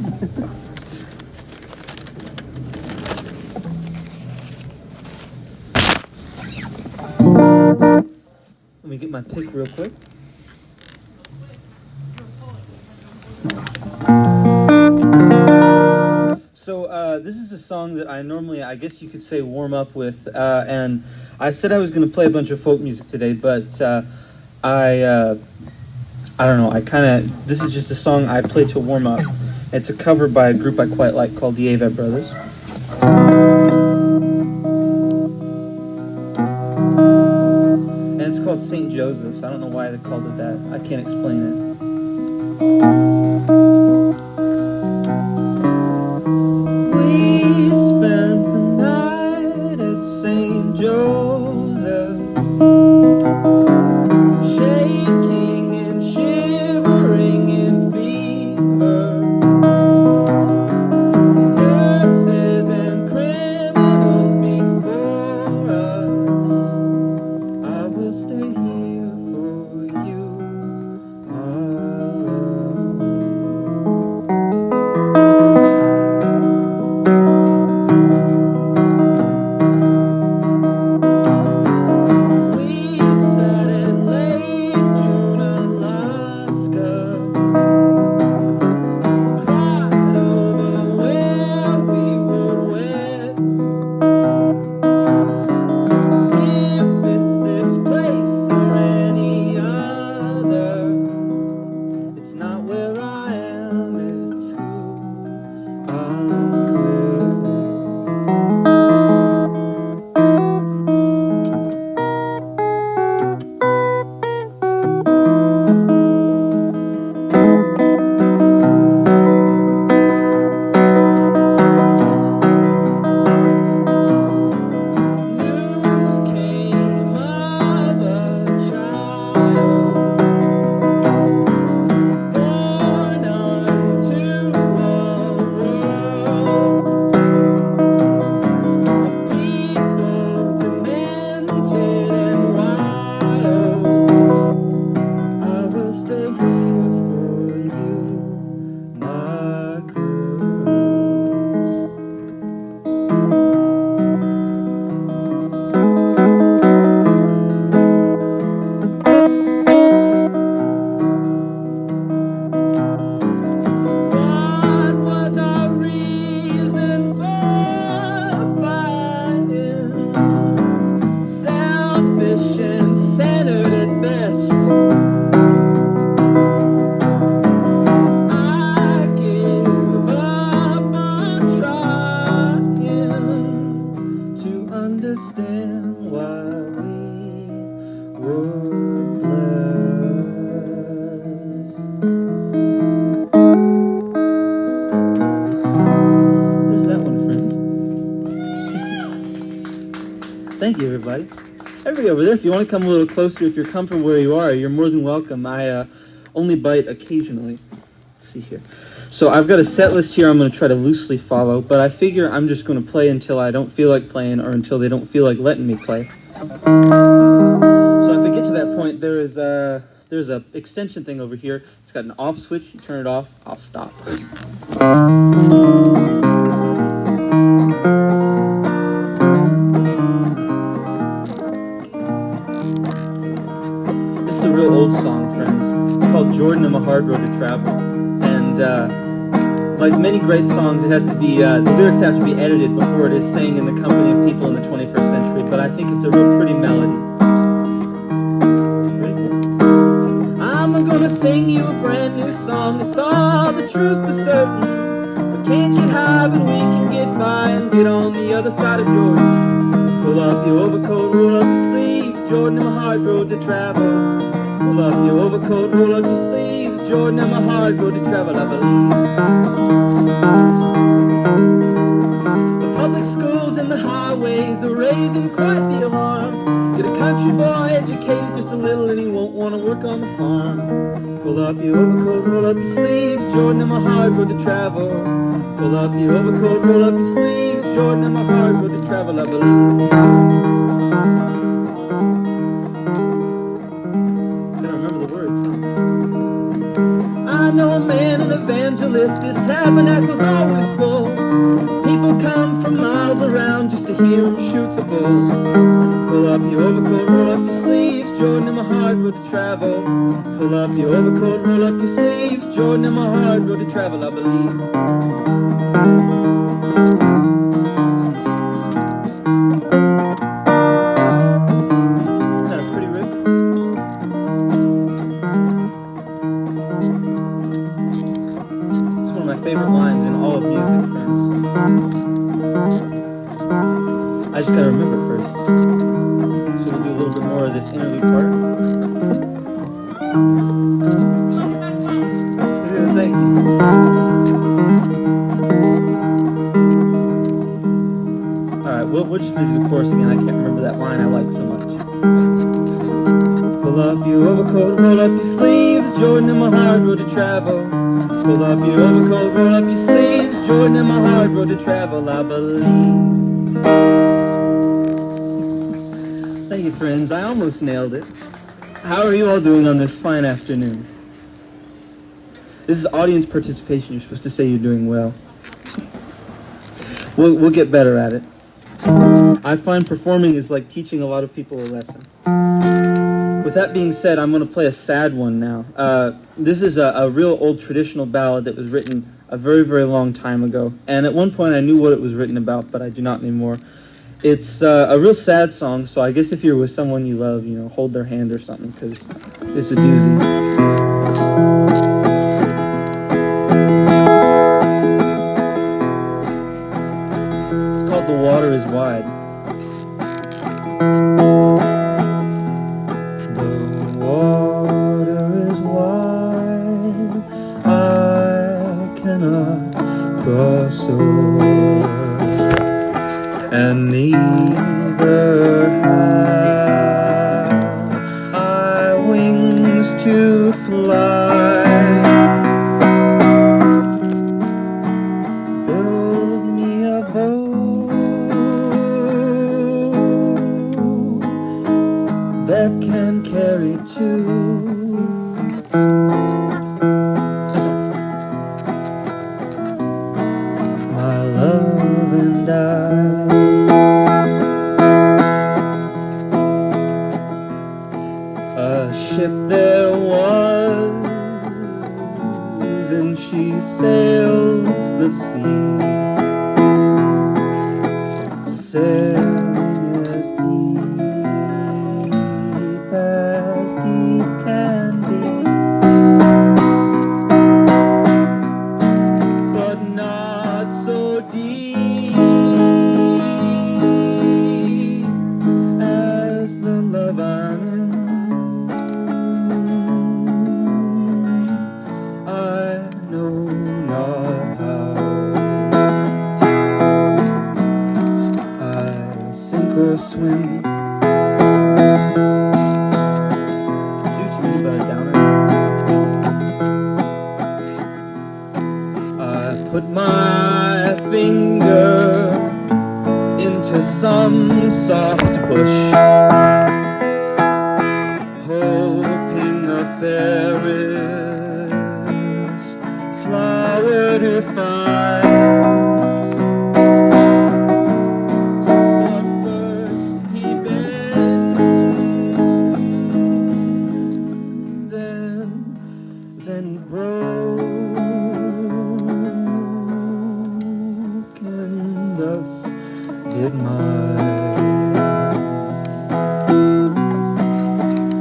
Let me get my pick real quick. So this is a song that I normally, I guess you could say, warm up with. And I said I was going to play a bunch of folk music today, but I don't know. This is just a song I play to warm up. It's a cover by a group I quite like called the Ava Brothers. And it's called St. Joseph's. I don't know why they called it that. I can't explain it. We spent the night at St. Joseph's, shaking and shivering in fever. Nurses and criminals before us. I will stay here for you, my love. We sat in Lake June, Alaska, cried over where we would wed. If it's this place or any other, it's not where I am, it's who I'm with. News came of a child born unto a world of people demented and wild. I will stay here for you, my girl. What was our reason for fighting? Selfish and centered at best. I give up on trying to understand why we were blessed. There's that one, friends. Thank you, everybody. Everybody over there, if you want to come a little closer, if you're comfortable where you are, you're more than welcome. I only bite occasionally. Let's see here. So I've got a set list here I'm going to try to loosely follow, but I figure I'm just going to play until I don't feel like playing or until they don't feel like letting me play. So if I get to that point, there's a extension thing over here. It's got an off switch. You turn it off, I'll stop. This is a real old song, friends. It's called Jordan and My Hard Road to Travel. And like many great songs, it has to be, the lyrics have to be edited before it is sang in the company of people in the 21st century. But I think it's a real pretty melody. Ready? I'm gonna sing you a brand new song. It's all the truth for certain. We can't get high, but we can get by and get on the other side of Jordan. Pull up your overcoat, roll up your sleeves. Jordan and my hard road to travel. Roll up your overcoat, roll up your sleeves. Jordan and my hard road to travel, I believe. The public schools and the highways are raising quite the alarm. Get a country boy educated just a little and he won't want to work on the farm. Pull up your overcoat, roll up your sleeves. Jordan and my hard road to travel. Pull up your overcoat, roll up your sleeves. Jordan and my hard road to travel, I believe. Gotta remember the words, huh? I know a man man, an evangelist. His tabernacle's always full. People come from miles around just to hear him shoot the bull. Pull up your overcoat, roll up your sleeves, Jordan, I'm a hard road to travel. Pull up your overcoat, roll up your sleeves, Jordan, I'm a hard road to travel, I believe. Isn't that a pretty riff? It's one of my favorite lines in all of music, friends. I just gotta remember it first. So we'll do a little bit more of this interlude part. Yeah, thank you. Alright, we'll just do the chorus again. I can't remember that line I like so much. Pull up your overcoat, roll up your sleeves, Jordan, I'm a hard road to travel. Pull up your overcoat, roll up your sleeves, Jordan, I'm a hard road to travel, I believe. Thank you, friends. I almost nailed it. How are you all doing on this fine afternoon? This is audience participation. You're supposed to say you're doing well. We'll get better at it. I find performing is like teaching a lot of people a lesson. With that being said, I'm going to play a sad one now. This is a real old traditional ballad that was written a very, very long time ago. And at one point I knew what it was written about, but I do not anymore. It's a real sad song, so I guess if you're with someone you love, you know, hold their hand or something, because it's a doozy. It's called The Water is Wide. The water is wide, I cannot cross over, and neither have I wings to fly. Build me a boat that can carry two. My love and I. A ship there was, and she sails the sea, sailing as deep can be, but not so deep as the love I'm in. Or swim. See what you mean about a downer? I put my finger into some soft bush, hoping the fairest flower to find. Then he broke, and thus did my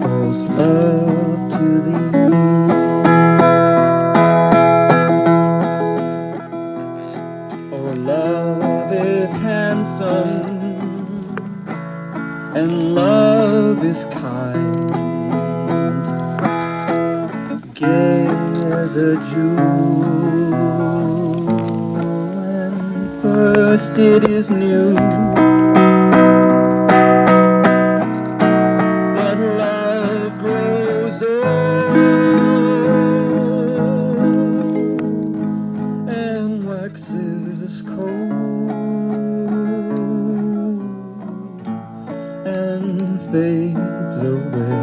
false love to thee. Oh, love is handsome, and love is kind, gay as a Jew, and first it is new, but love grows old and waxes cold and fades away.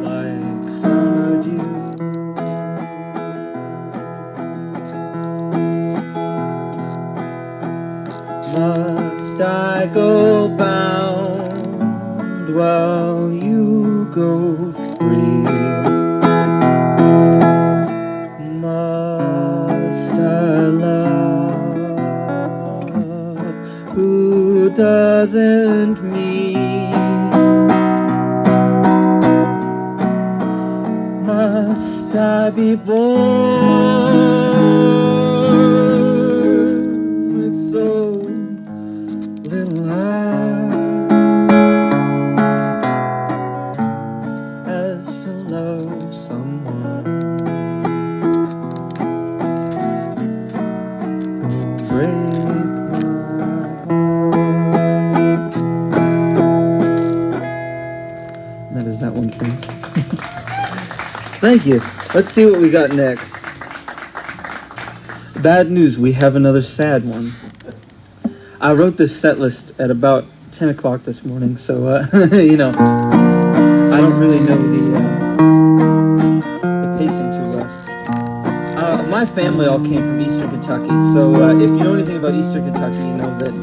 Like real. Must I love who doesn't mean? Must I be born with so little heart as to love someone who break my heart? That is that one for me. Thank you. Let's see what we got next. Bad news, we have another sad one. I wrote this set list at about 10 o'clock this morning, so, you know, I don't really know the pacing too well. My family all came from Eastern Kentucky, so if you know anything about Eastern Kentucky, you know that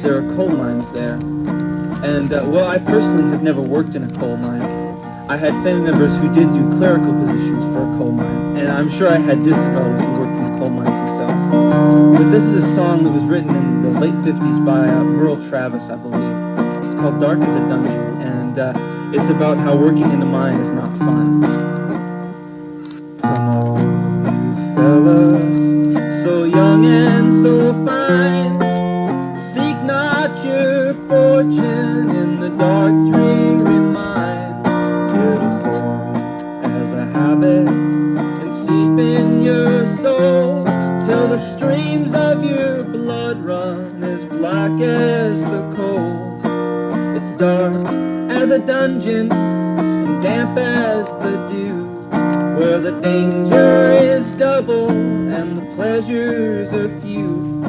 there are coal mines there. And, well, I personally have never worked in a coal mine. I had family members who did do clerical positions for a coal mine, and I'm sure I had distant relatives who worked in coal mines themselves. But this is a song that was written in the late 50s by Merle Travis, I believe. It's called Dark as a Dungeon, and it's about how working in a mine is not fun. Come on, you fellas, so young and so fine, seek not your fortune in the dark dreary mine. As a habit and seep in your soul till the streams of your blood run as black as the coal. It's dark as a dungeon and damp as the dew, where the danger is double and the pleasures are few,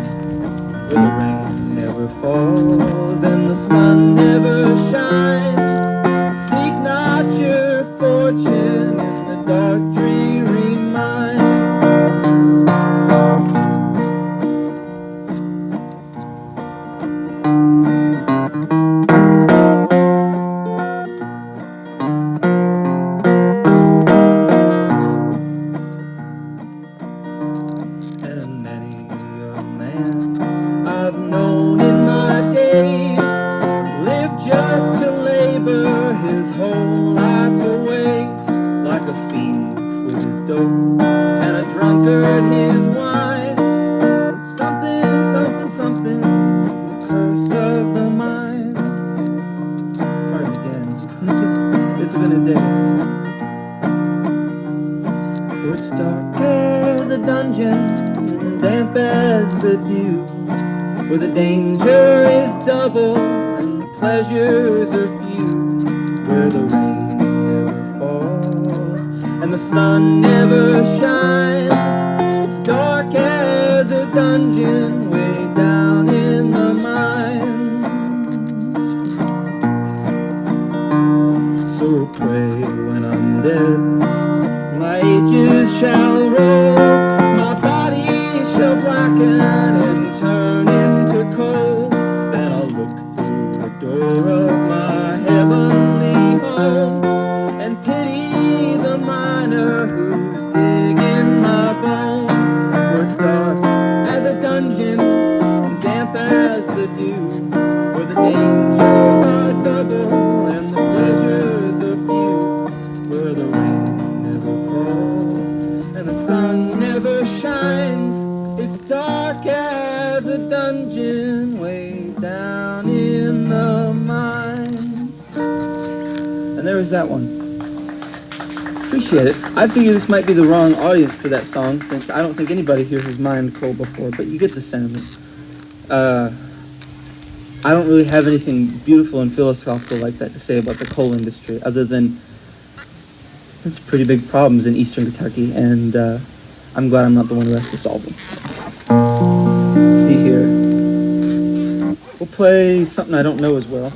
where the rain never falls and the sun never shines. Seek not your fortune in the dark dreary mine. And many a man I've known in my days lived just to labor his whole life away, like a fiend with his dope and a drunkard his wine. Something, something, something, the curse of the mind. Try it again. It's been a day. For it's dark as a dungeon and damp as the dew, where the danger is double and the pleasures are few, where the rain never falls and the sun never shines. It's dark as a dungeon way down in the mines. So pray when I'm dead, my ages shall roll, my body shall blacken and turn into coal. Then I'll look through the door of my heavenly home and pity the miner who's digging my bones. Where it's dark as a dungeon and damp as the dew, where the dangers are double and the pleasures are few, where the rain never falls and the sun never shines. It's dark as a dungeon way down in the mines. And there was that one. Appreciate it. I figure this might be the wrong audience for that song, since I don't think anybody here has mined coal before, but you get the sentiment. I don't really have anything beautiful and philosophical like that to say about the coal industry, other than it's pretty big problems in Eastern Kentucky, and I'm glad I'm not the one who has to solve them. Let's see here. We'll play something I don't know as well.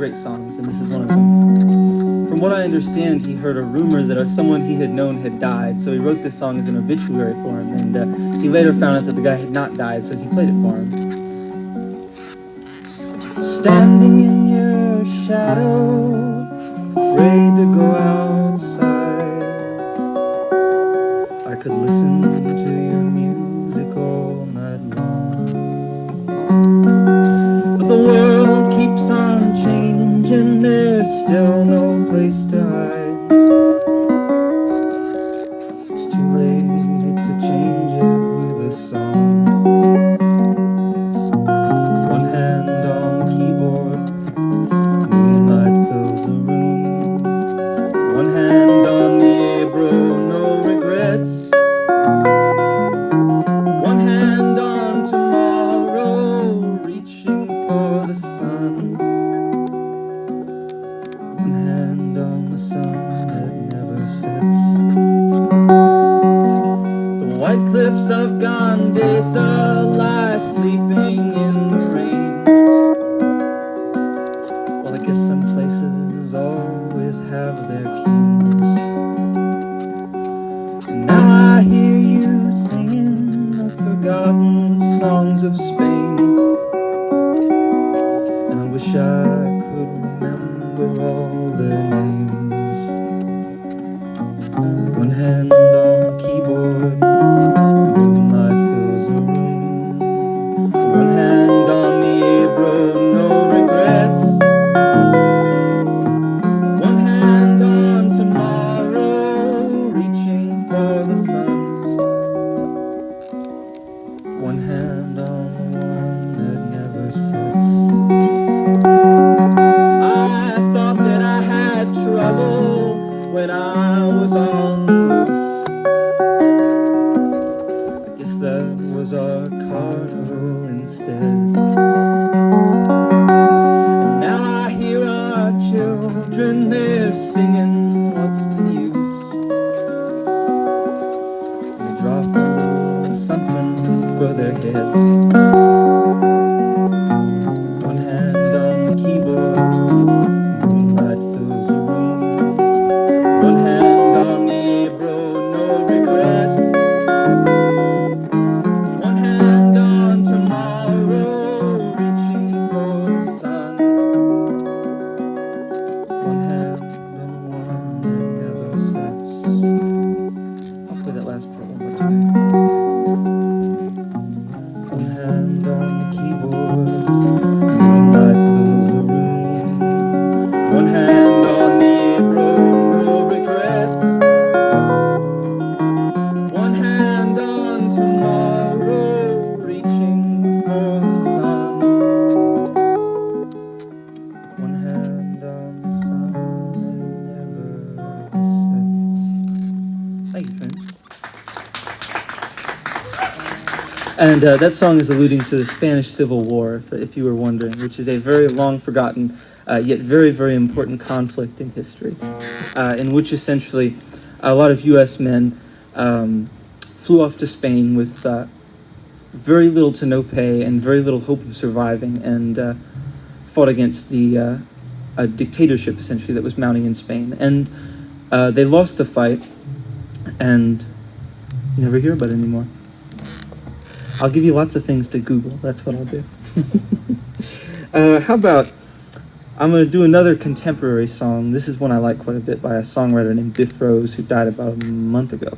great songs, and this is one of them. From what I understand, he heard a rumor that someone he had known had died, so he wrote this song as an obituary for him, and he later found out that the guy had not died, so he played it for him. Standing in your shadow, afraid to go outside, I could listen to your music all night long. But the world keeps on changing, there's still no place to hide. It's too late to change it with a song. One hand on the keyboard, moonlight fills the room. One hand on the Abro, no regrets. One hand on tomorrow, reaching for the sun. One hand on the sun that never sets. The white cliffs of Gondesa lie sleeping in the rain. Well, I guess some places always have their kings. And now I hear you singing the forgotten songs of Spain, and I wish I could remember all their names. One hand on the keyboard, moonlight fills the room. One hand on the Abro, no regrets. One hand on tomorrow, reaching for the sun. One hand on the one that never sets. I thought that I had trouble when I was on the loose. I guess that was our carnival instead. And now I hear our children, they're singing, what's the use? They drop a little something for their heads. One hand on the keyboard, moonlight fills the room. One hand on the Abro, no regrets. One hand on tomorrow, reaching for the sun. One hand on one that never sets. I'll play that last part one more time. One hand on the keyboard, moonlight fills the room. One hand on the Abro, no regrets. One hand on tomorrow, reaching for the sun. One hand on the sun that never sets. Thank you, friends. And that song is alluding to the Spanish Civil War, if you were wondering, which is a very long forgotten, yet very, very important conflict in history, in which essentially a lot of U.S. men flew off to Spain with very little to no pay and very little hope of surviving, and fought against the a dictatorship, essentially, that was mounting in Spain. And they lost the fight, and you never hear about it anymore. I'll give you lots of things to Google. That's what I'll do. How about, I'm going to do another contemporary song. This is one I like quite a bit, by a songwriter named Biff Rose, who died about a month ago.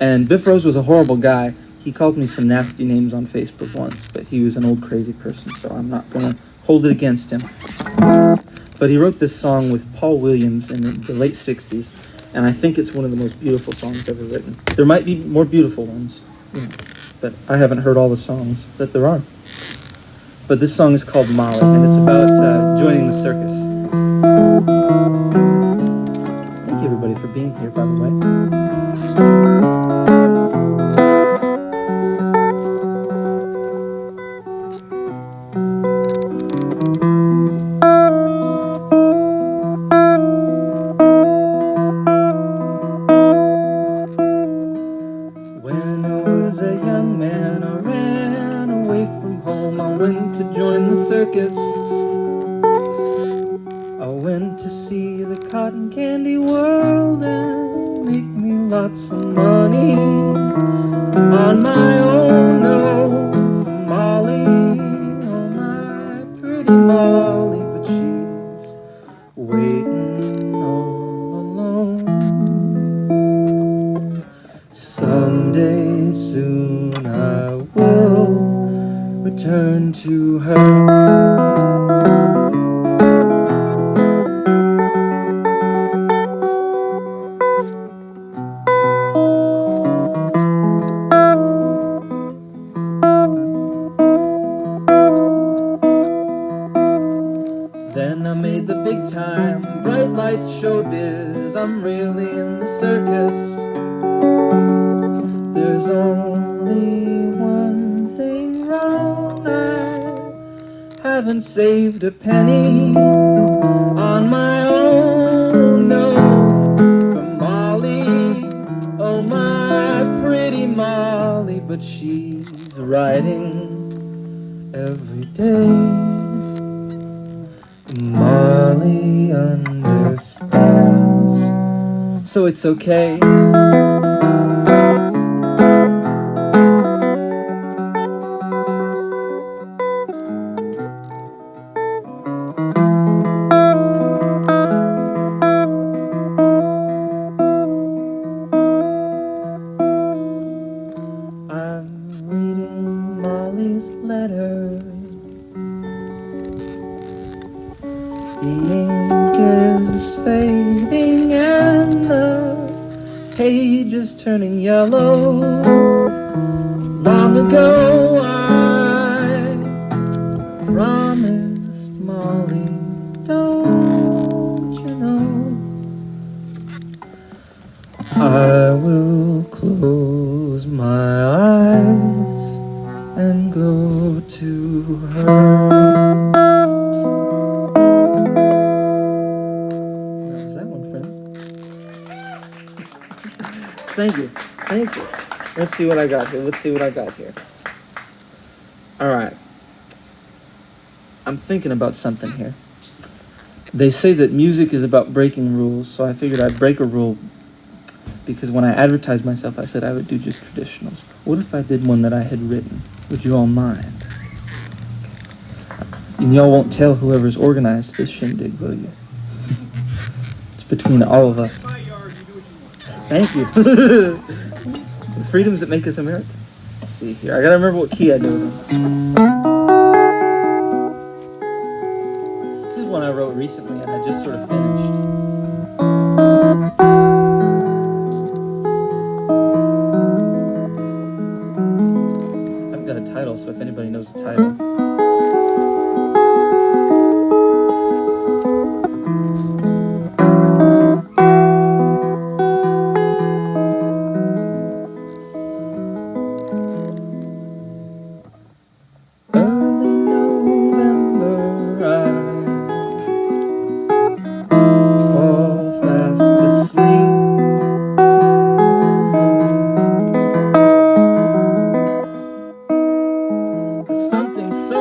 And Biff Rose was a horrible guy. He called me some nasty names on Facebook once, but he was an old crazy person, so I'm not going to hold it against him. But he wrote this song with Paul Williams in the late 60s, and I think it's one of the most beautiful songs ever written. There might be more beautiful ones, you know, but I haven't heard all the songs that there are. But this song is called Molly, and it's about joining the circus. Thank you, everybody, for being here, by the way. When I was a young man, I ran away from home. I went to join the circus. went to see the cotton candy world and make me lots of money on my own. No, for Molly, oh my pretty Molly, but she's waiting all alone. Someday soon I will return to her. Then I made the big time, bright lights showbiz. I'm really in the circus. There's only one thing wrong. I haven't saved a penny on my own. No, for Molly, oh my pretty Molly, but she's riding every day. Molly understands, so it's okay. I'm reading Molly's letter. The ink is fading and the page is turning yellow. Long ago I promised Molly, don't you know, I will close my eyes and go to her. Thank you. Thank you. Let's see what I got here. All right. I'm thinking about something here. They say that music is about breaking rules, so I figured I'd break a rule because when I advertised myself, I said I would do just traditionals. What if I did one that I had written? Would you all mind? And y'all won't tell whoever's organized this shindig, will you? It's between all of us. Thank you. The freedoms that make us American. Let's see here. I gotta remember what key I do it in. This is one I wrote recently and I just sort of finished. I've got a title, so if anybody knows the title. So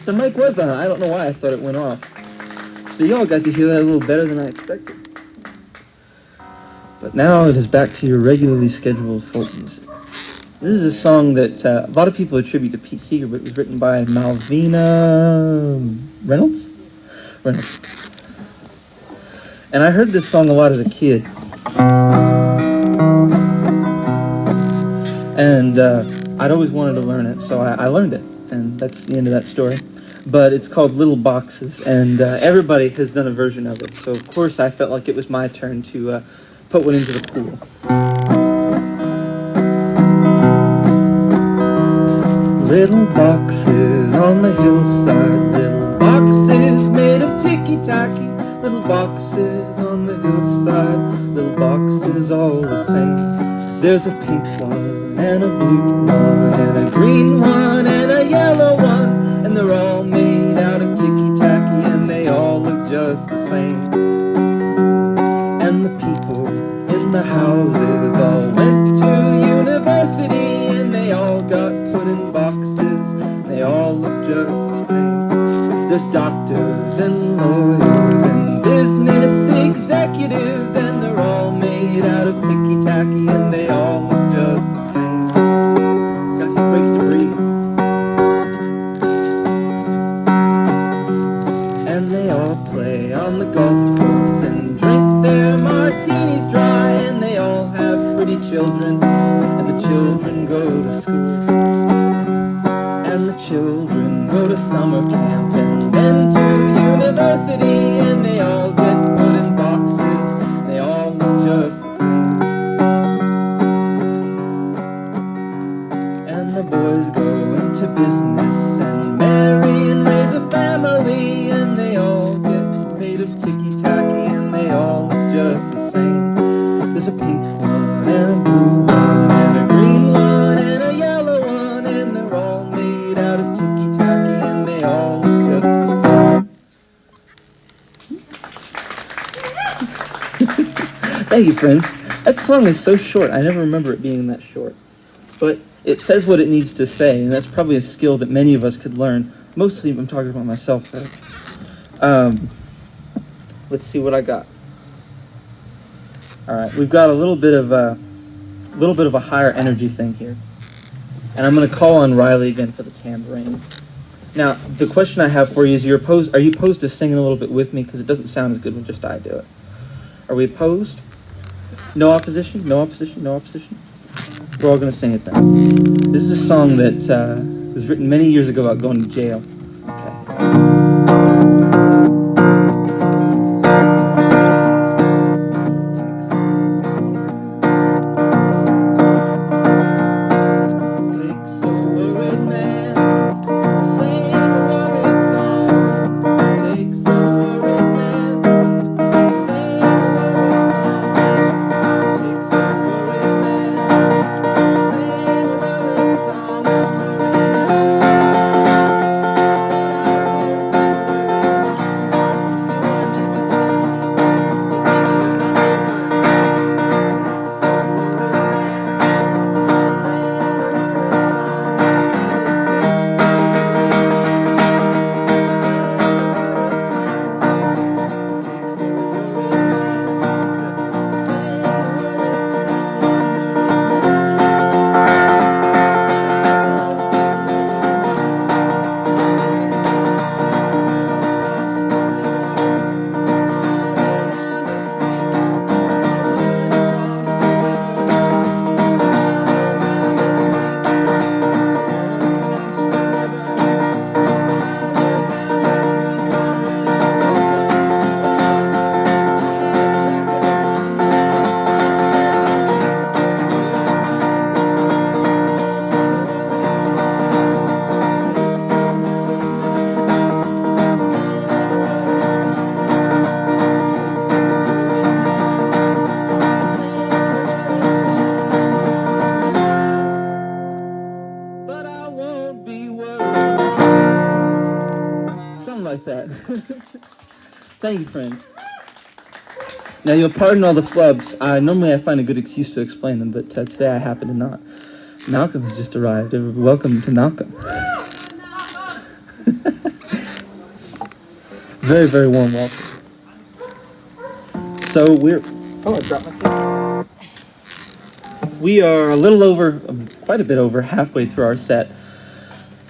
The mic was on. I don't know why I thought it went off. So y'all got to hear that a little better than I expected. But now it is back to your regularly scheduled folk music. This is a song that a lot of people attribute to Pete Seeger, but it was written by Malvina Reynolds? And I heard this song a lot as a kid. And I'd always wanted to learn it, so I learned it. And that's the end of that story. But it's called Little Boxes, and everybody has done a version of it. So, of course, I felt like it was my turn to put one into the pool. Little boxes on the hillside, little boxes made of ticky-tacky, little boxes on the hillside, little boxes all the same. There's a pink one, and a blue one, and a green one, and a yellow one, and they're all made out of ticky-tacky, and they all look just the same. And the people in the houses all went to university, and they all got put in boxes, they all look just the same. There's doctors and lawyers and business executives, and they're all made out of ticky-tacky, and they all look just the same. Gotta take breaks to breathe. And they all play on the golf course and drink their martinis dry, and they all have pretty children, and the children go to school. And the children go to summer camp and then to university, and they all get put in boxes, they all look just the same. And the boys go into business and marry and raise a family, and they all get made of ticky-tacky, and they all look just the same. There's a pink one, and a blue one, and a green one, and a yellow one, and they're all made out of ticky-tacky, and they all look just the same. Thank you, friends. That song is so short. I never remember it being that short. But it says what it needs to say, and that's probably a skill that many of us could learn. Mostly I'm talking about myself, though. Let's see what I got. All right, we've got a little bit of a higher energy thing here. And I'm going to call on Riley again for the tambourine. Now, the question I have for you is, are you opposed to singing a little bit with me? Because it doesn't sound as good when just I do it. Are we opposed? No opposition? No opposition? No opposition? We're all going to sing it then. This is a song that was written many years ago about going to jail. Okay. Thank you, friend. Now, you'll pardon all the flubs. Normally I find a good excuse to explain them, but today I happen to not. Malcolm has just arrived. Welcome to Malcolm. Very, very warm welcome. So I dropped my phone. We are a little over, quite a bit over, halfway through our set.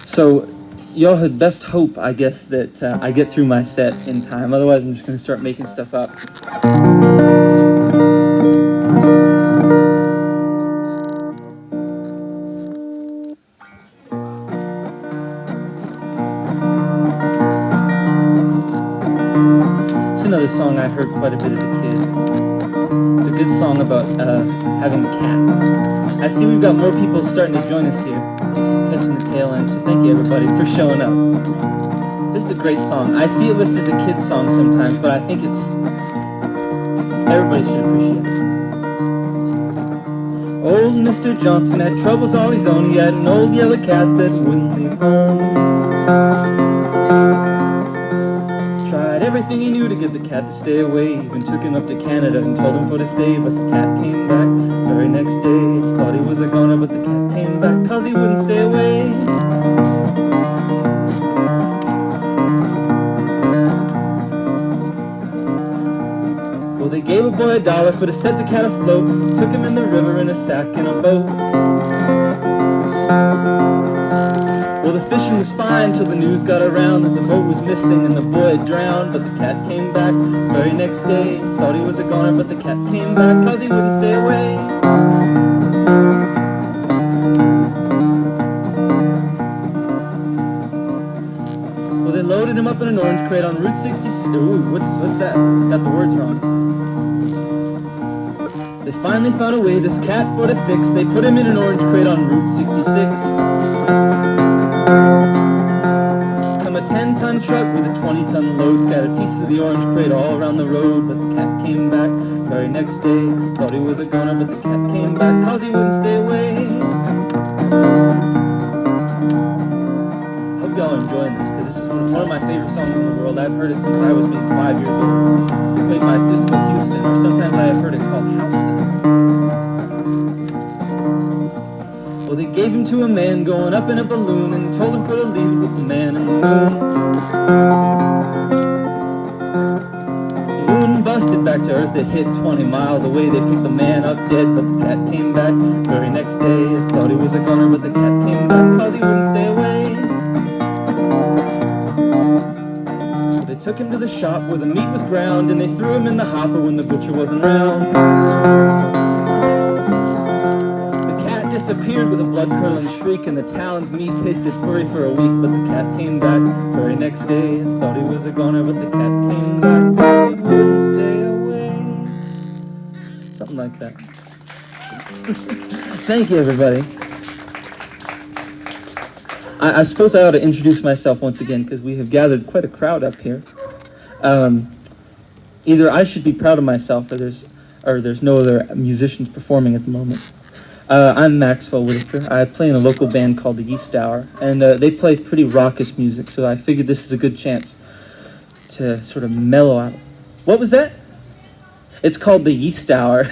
So y'all had best hope, I guess, that I get through my set in time. Otherwise, I'm just going to start making stuff up. It's another song I heard quite a bit as a kid. It's a good song about having a cat. I see we've got more people starting to join us here, catching the tail end, so thank you everybody for showing up. This is a great song. I see it listed as a kid's song sometimes, but I think everybody should appreciate it. Old Mr. Johnson had troubles all his own. He had an old yellow cat that wouldn't leave home. Tried everything he knew to get the cat to stay away. Even took him up to Canada and told him for to stay. But the cat came back very next day. Thought he was a goner, but the cat came back 'cause he wouldn't stay away. Well, they gave a boy $1 for to set the cat afloat. Took him in the river in a sack in a boat. Well, the fishing was fine till the news got around that the boat was missing and the boy had drowned. But the cat came back very next day. Thought he was a goner, but the cat came back 'cause he wouldn't stay away. Well, they loaded him up in an orange crate on Route 66. Ooh, what's that? Got the words wrong. They finally found a way this cat for to fix. They put him in an orange crate on Route 66. Come a 10-ton truck with a 20-ton load. Scattered pieces of the orange crate all around the road. But the cat came back very next day. Thought he was a goner, but the cat came back 'cause he wouldn't stay away. Hope y'all are enjoying this, because this is one of my favorite songs in the world. I've heard it since I was maybe 5 years old. Played by Acoustical Houston, or sometimes I have heard it called Houston. Well, they gave him to a man going up in a balloon and told him for to leave it with the man in the moon. The moon busted back to Earth. It hit 20 miles away. They picked the man up dead, but the cat came back very next day. Thought he was a goner, but the cat came back 'cause he wouldn't stay away. They took him to the shop where the meat was ground, and they threw him in the hopper when the butcher wasn't round. The cat disappeared with a blood-curdling shriek, and the talon's meat tasted furry for a week. But the cat came back very next day. Thought he was a goner, but the cat came back 'cause he wouldn't stay away. Something like that. Thank you, everybody. I suppose I ought to introduce myself once again, because we have gathered quite a crowd up here. Either I should be proud of myself, or there's no other musicians performing at the moment. I'm Maxwell, Whitaker. I play in a local band called the Yeast Hour, and they play pretty raucous music, so I figured this is a good chance to sort of mellow out. What was that? It's called the Yeast Hour.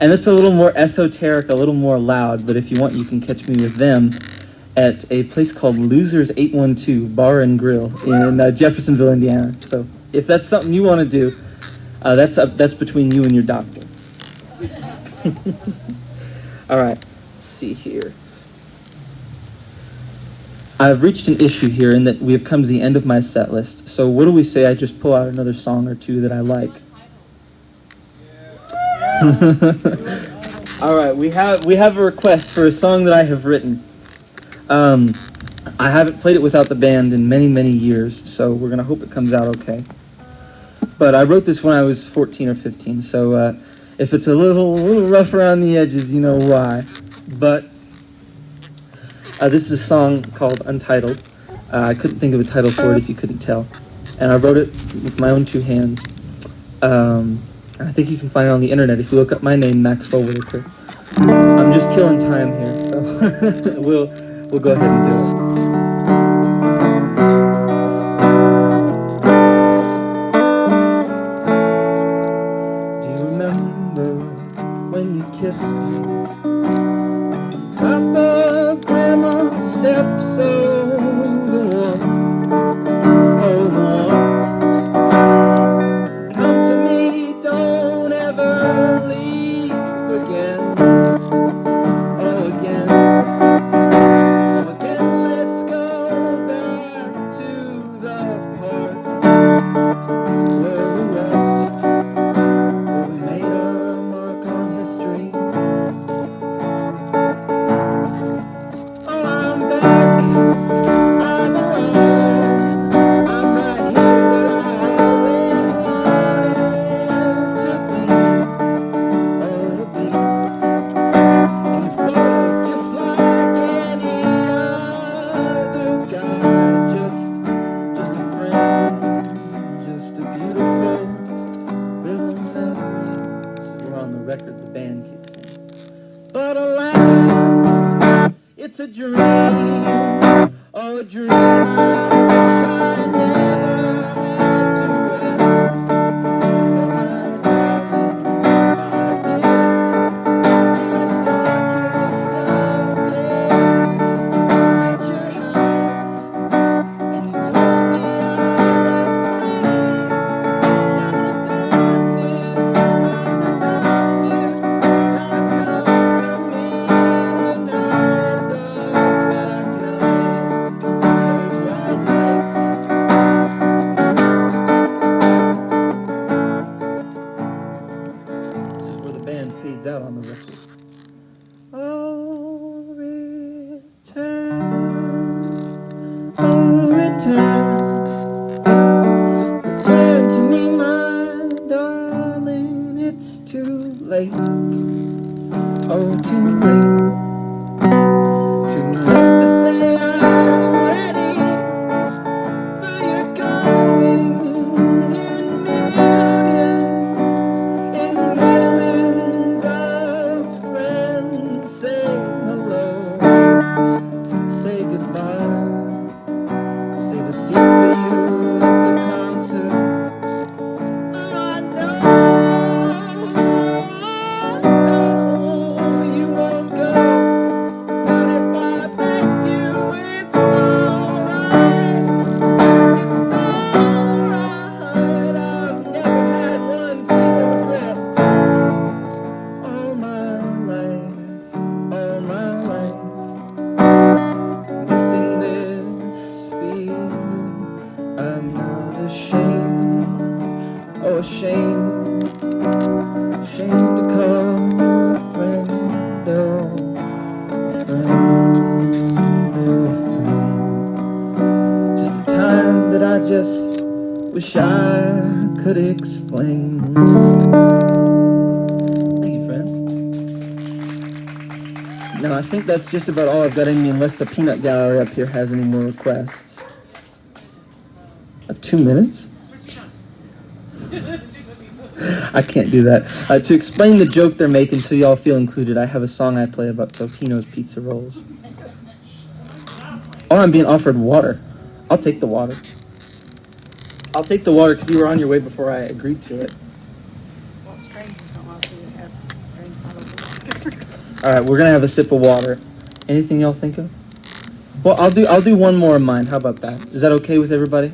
And it's a little more esoteric, a little more loud, but if you want, you can catch me with them at a place called Losers 812 Bar and Grill in Jeffersonville, Indiana. So if that's something you want to do, that's between you and your doctor. All right, let's see here. I've reached an issue here in that we have come to the end of my set list. So what do we say I just pull out another song or two that I like? All right, we have a request for a song that I have written. I haven't played it without the band in many, many years, so we're gonna hope it comes out okay. But I wrote this when I was 14 or 15, so if it's a little rough around the edges, you know why. But this is a song called Untitled. I couldn't think of a title for it if you couldn't tell, and I wrote it with my own two hands. I think you can find it on the internet if you look up my name, Maxwell Whitaker. I'm just killing time here, so we'll go ahead and do it. Do you remember when you kissed me on top of Grandma's steps? Oh, the one again. Oh, again. Oh, again, let's go back to the park where we walked, where we made our mark on history. Oh, I'm back, I'm alone, I'm right here where I always wanted to be. Oh, to be in photos just like any other guy, just a friend, just a beautiful little memory. This is where on the record the band kicks in. But alas, it's a dream, oh, a dream I never had to end. Oh, my darling, my dearest, these darkest of days, at your house, and you told me I was brave, and the darkness had come to me in the night, the black night, those white nights. This is where the band fades out on the record. Oh, return to me, my darling, it's too late, oh, too late to say I'm ready for your coming in millions of friends. Say hello, say goodbye, save a seat for you at the concert. Oh, I know you won't go, but if I begged you, it's alright. It's alright. I've never had one single regret. All my life, all my life, missing this feeling. I'm not ashamed, oh, ashamed, ashamed to call you a friend, oh, a friend, oh, a friend. Just a time that I just wish I could explain. Thank you, friends. Now, I think that's just about all I've got in me, unless the peanut gallery up here has any more requests. 2 minutes? I can't do that. To explain the joke they're making so y'all feel included, I have a song I play about Totino's Pizza Rolls. Oh, I'm being offered water. I'll take the water. I'll take the water because you were on your way before I agreed to it. Well, strangers don't want to have drink bottles. All right, we're gonna have a sip of water. Anything y'all think of? Well, I'll do one more of mine. How about that? Is that okay with everybody?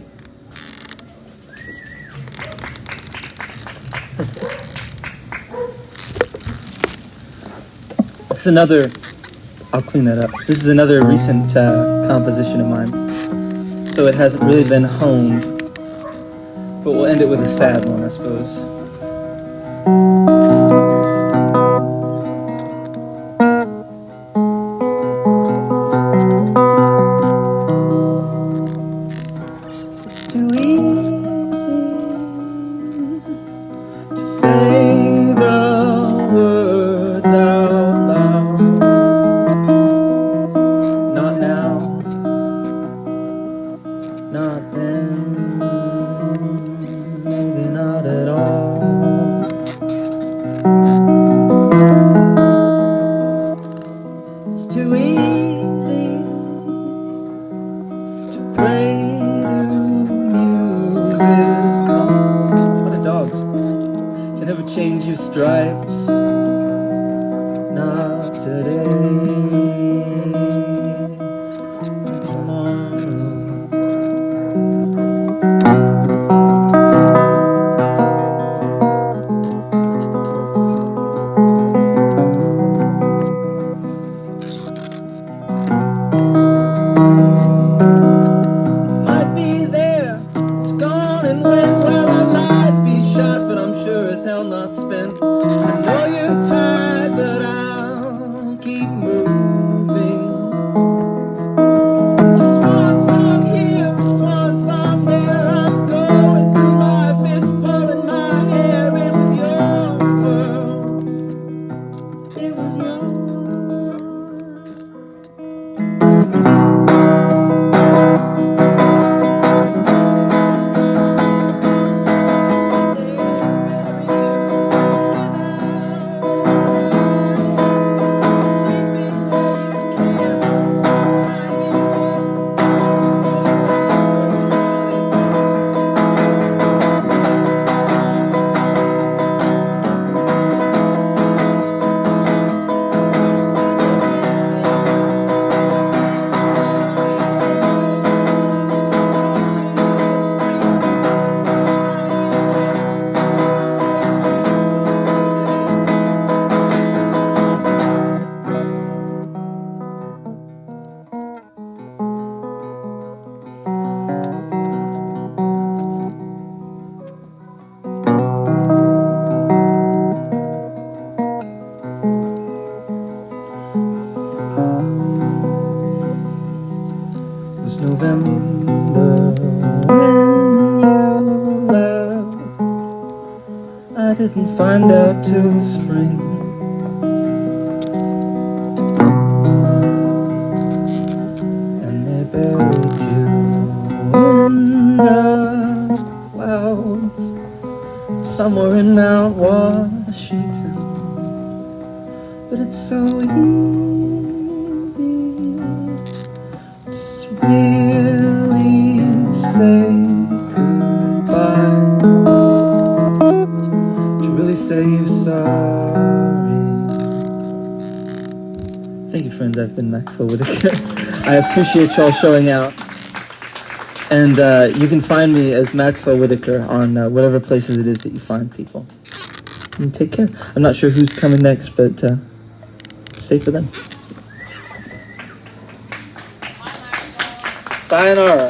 This is another. I'll clean that up. This is another recent composition of mine. So it hasn't really been honed, but we'll end it with a sad one, I suppose. It's too easy to say the words out loud. Not now, not then, maybe not at all. It's too easy to pray to muses gone. What are dogs? To never change your stripes. Not today. Tomorrow. till spring. And they buried you in the clouds somewhere in Mount Washington. But it's so easy to really say goodbye, to really say you're sorry. Thank you, friends. I've been Maxwell Whitaker. I appreciate y'all showing out. And you can find me as Maxwell Whitaker on whatever places it is that you find people. And take care. I'm not sure who's coming next, but stay for them. Sayonara.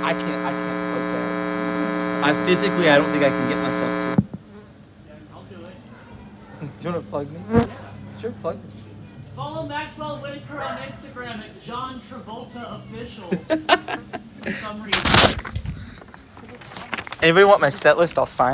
I can't plug that. I don't think I can get myself to. I'll do it. Do you want to plug me? Sure, plug me. Follow Maxwell Whitaker on Instagram at John Travolta Official. For some reason. Anybody want my set list? I'll sign.